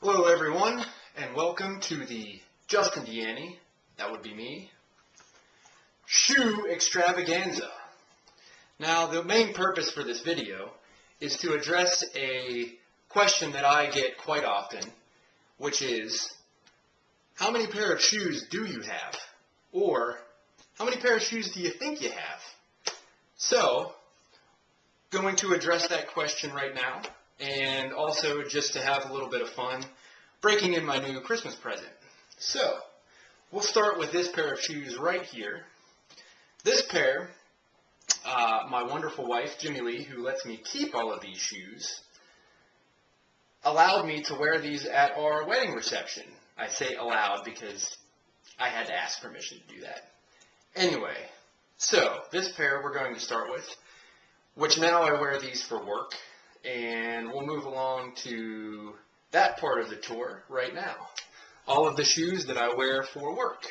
Hello everyone, and welcome to the Justin Deanny, that would be me, shoe extravaganza. Now the main purpose for this video is to address a question that I get quite often, which is, how many pair of shoes do you have? Or, how many pair of shoes do you think you have? So, going to address that question right now, and also just to have a little bit of fun, breaking in my new Christmas present. So, we'll start with this pair of shoes right here. This pair, my wonderful wife, Jimmy Lee, who lets me keep all of these shoes, allowed me to wear these at our wedding reception. I say allowed because I had to ask permission to do that. Anyway, so this pair we're going to start with, which now I wear these for work, and we'll move along to that part of the tour right now. All of the shoes that I wear for work.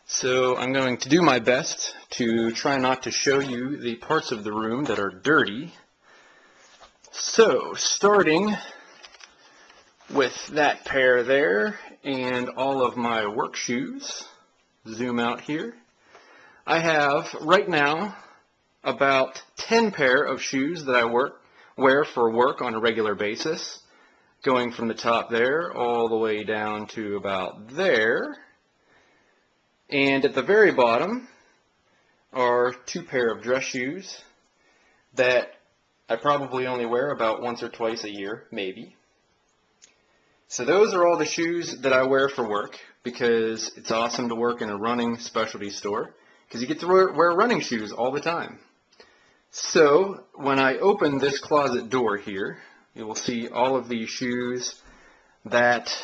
So I'm going to do my best to try not to show you the parts of the room that are dirty. So, starting with that pair there and all of my work shoes, zoom out here, I have right now about 10 pair of shoes that I wear for work on a regular basis, going from the top there all the way down to about there. And at the very bottom are 2 pair of dress shoes that I probably only wear about once or twice a year, maybe. So those are all the shoes that I wear for work, because it's awesome to work in a running specialty store, because you get to wear running shoes all the time. So when I open this closet door here, you will see all of these shoes that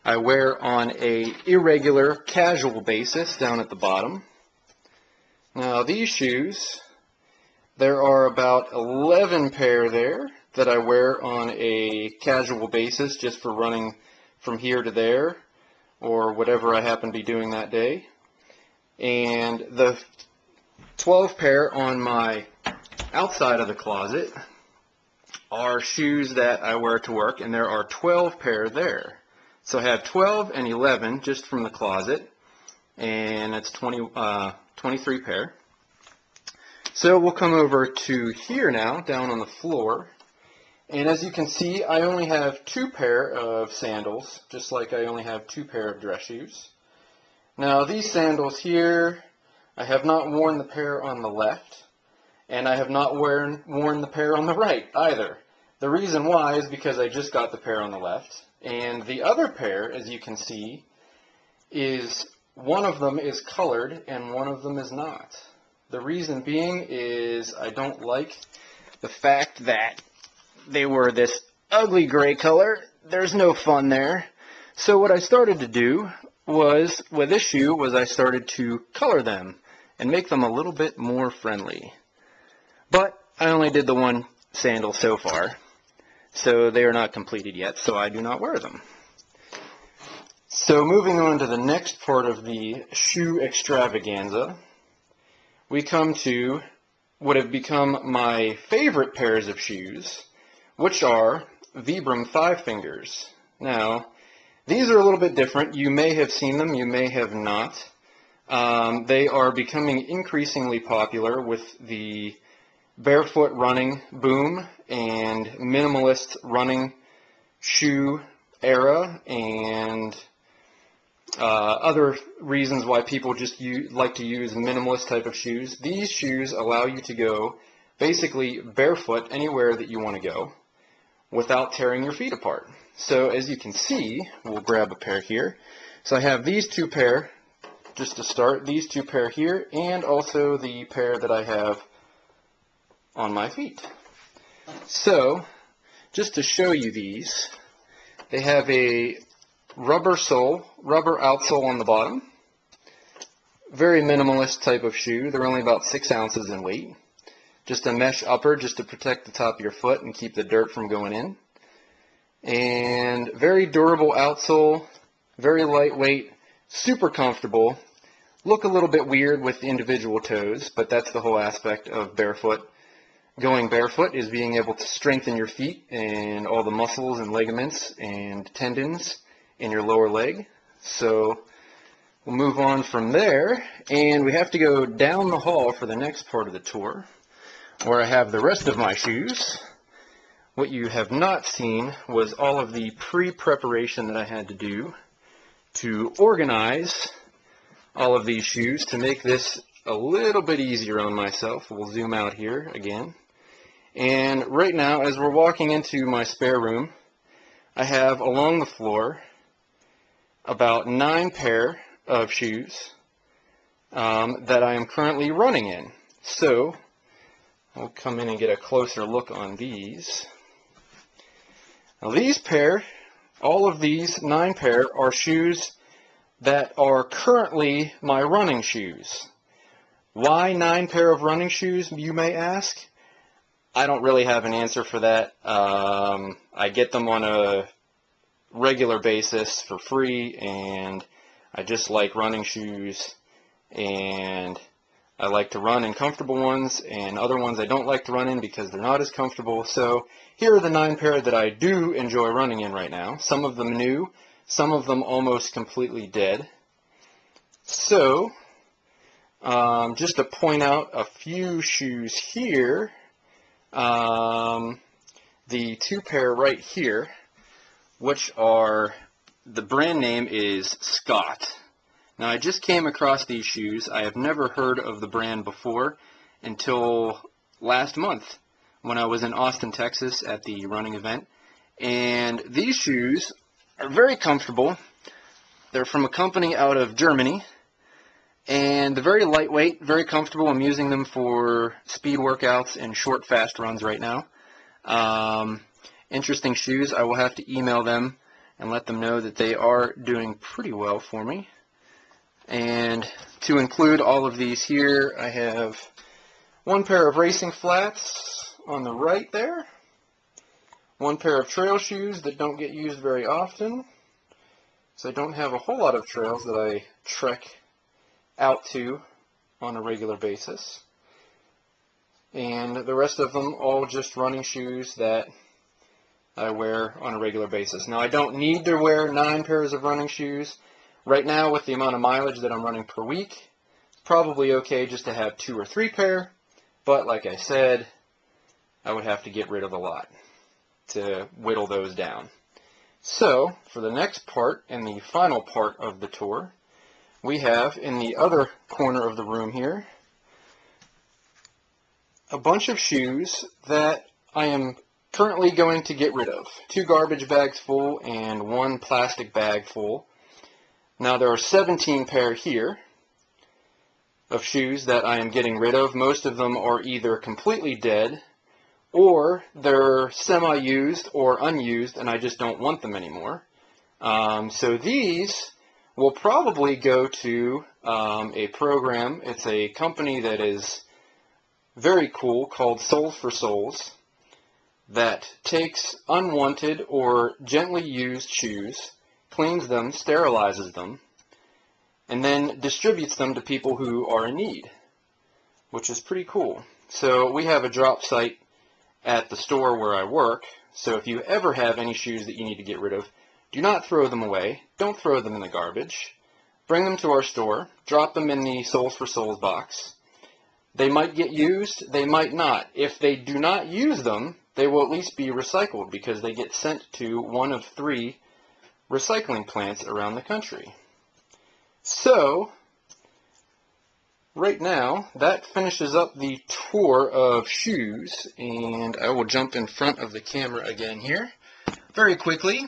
I wear on a irregular, casual basis down at the bottom. Now these shoes, there are about 11 pair there that I wear on a casual basis just for running from here to there or whatever I happen to be doing that day. And the 12 pair on my outside of the closet are shoes that I wear to work, and there are 12 pair there. So I have 12 and 11 just from the closet, and that's 23 pair. So we'll come over to here now, down on the floor, and as you can see, I only have 2 pair of sandals, just like I only have 2 pair of dress shoes. Now these sandals here, I have not worn the pair on the left, and I have not worn the pair on the right either. The reason why is because I just got the pair on the left, and the other pair, as you can see, is one of them is colored and one of them is not. The reason being is I don't like the fact that they were this ugly gray color. There's no fun there. So what I started to do was, with this shoe, was I started to color them and make them a little bit more friendly. But I only did the one sandal so far, so they are not completed yet, so I do not wear them. So moving on to the next part of the shoe extravaganza, we come to what have become my favorite pairs of shoes, which are Vibram 5 Fingers. Now, these are a little bit different. You may have seen them, you may have not. They are becoming increasingly popular with the barefoot running boom and minimalist running shoe era, and other reasons why people just like to use minimalist type of shoes. These shoes allow you to go basically barefoot anywhere that you want to go without tearing your feet apart. So as you can see, we'll grab a pair here. So I have these 2 pair, just to start, these 2 pair here, and also the pair that I have on my feet. So, just to show you these, they have a rubber outsole on the bottom. Very minimalist type of shoe. They're only about 6 ounces in weight. Just a mesh upper just to protect the top of your foot and keep the dirt from going in. And very durable outsole, very lightweight, super comfortable. Look a little bit weird with the individual toes, but that's the whole aspect of barefoot going barefoot is being able to strengthen your feet and all the muscles and ligaments and tendons in your lower leg. So we'll move on from there, and we have to go down the hall for the next part of the tour, where I have the rest of my shoes. What you have not seen was all of the pre-preparation that I had to do to organize all of these shoes to make this a little bit easier on myself. We'll zoom out here again. And right now, as we're walking into my spare room, I have along the floor about 9 pair of shoes that I am currently running in. So I'll come in and get a closer look on these. Now these pair, all of these 9 pair, are shoes that are currently my running shoes. Why 9 pair of running shoes, you may ask? I don't really have an answer for that. I get them on a regular basis for free, and I just like running shoes, and I like to run in comfortable ones, and other ones I don't like to run in because they're not as comfortable. So here are the 9 pair that I do enjoy running in right now. Some of them new, some of them almost completely dead. So just to point out a few shoes here, the 2 pair right here, which are, the brand name is Scott. Now I just came across these shoes. I have never heard of the brand before until last month when I was in Austin, Texas at the running event. And these shoes are very comfortable. They're from a company out of Germany, and they're very lightweight, very comfortable. I'm using them for speed workouts and short, fast runs right now. Interesting shoes. I will have to email them and let them know that they are doing pretty well for me. And to include all of these here, I have 1 pair of racing flats on the right there, 1 pair of trail shoes that don't get used very often, so I don't have a whole lot of trails that I trek out to on a regular basis, and the rest of them all just running shoes that I wear on a regular basis. Now I don't need to wear 9 pairs of running shoes. Right now, with the amount of mileage that I'm running per week, it's probably okay just to have 2 or 3 pair, but like I said, I would have to get rid of a lot to whittle those down. So, for the next part and the final part of the tour, we have in the other corner of the room here a bunch of shoes that I am currently going to get rid of. 2 garbage bags full and 1 plastic bag full. Now there are 17 pair here of shoes that I am getting rid of. Most of them are either completely dead, or they're semi-used or unused, and I just don't want them anymore. So these will probably go to a program. It's a company that is very cool called Soles for Souls that takes unwanted or gently used shoes, cleans them, sterilizes them, and then distributes them to people who are in need, which is pretty cool. So we have a drop site at the store where I work, so if you ever have any shoes that you need to get rid of, do not throw them away. Don't throw them in the garbage. Bring them to our store, drop them in the Soles for Souls box. They might get used, they might not. If they do not use them, they will at least be recycled because they get sent to one of 3 recycling plants around the country. So, right now, that finishes up the tour of shoes, and I will jump in front of the camera again here very quickly.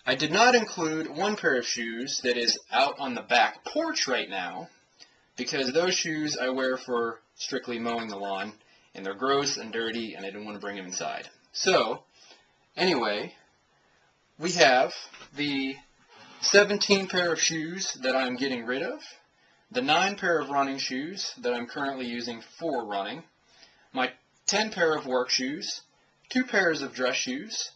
I did not include 1 pair of shoes that is out on the back porch right now, because those shoes I wear for strictly mowing the lawn, and they're gross and dirty, and I didn't want to bring them inside. So, anyway, we have the 17 pair of shoes that I'm getting rid of, the 9 pair of running shoes that I'm currently using for running, my 10 pair of work shoes, 2 pairs of dress shoes,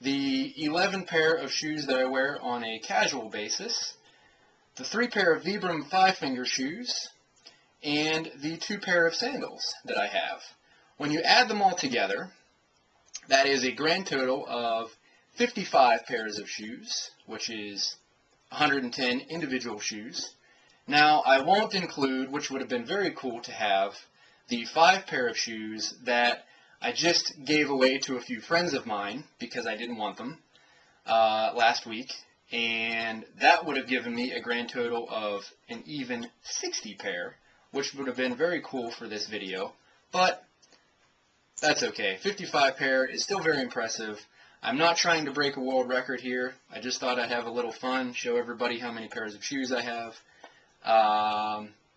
the 11 pair of shoes that I wear on a casual basis, the 3 pair of Vibram 5-finger shoes, and the 2 pair of sandals that I have. When you add them all together, that is a grand total of 55 pairs of shoes, which is 110 individual shoes. Now, I won't include, which would have been very cool to have, the 5 pair of shoes that I just gave away to a few friends of mine because I didn't want them last week, and that would have given me a grand total of an even 60 pair, which would have been very cool for this video, but that's okay. 55 pair is still very impressive. I'm not trying to break a world record here. I just thought I'd have a little fun, show everybody how many pairs of shoes I have.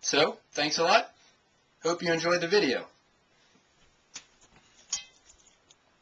So, thanks a lot. Hope you enjoyed the video.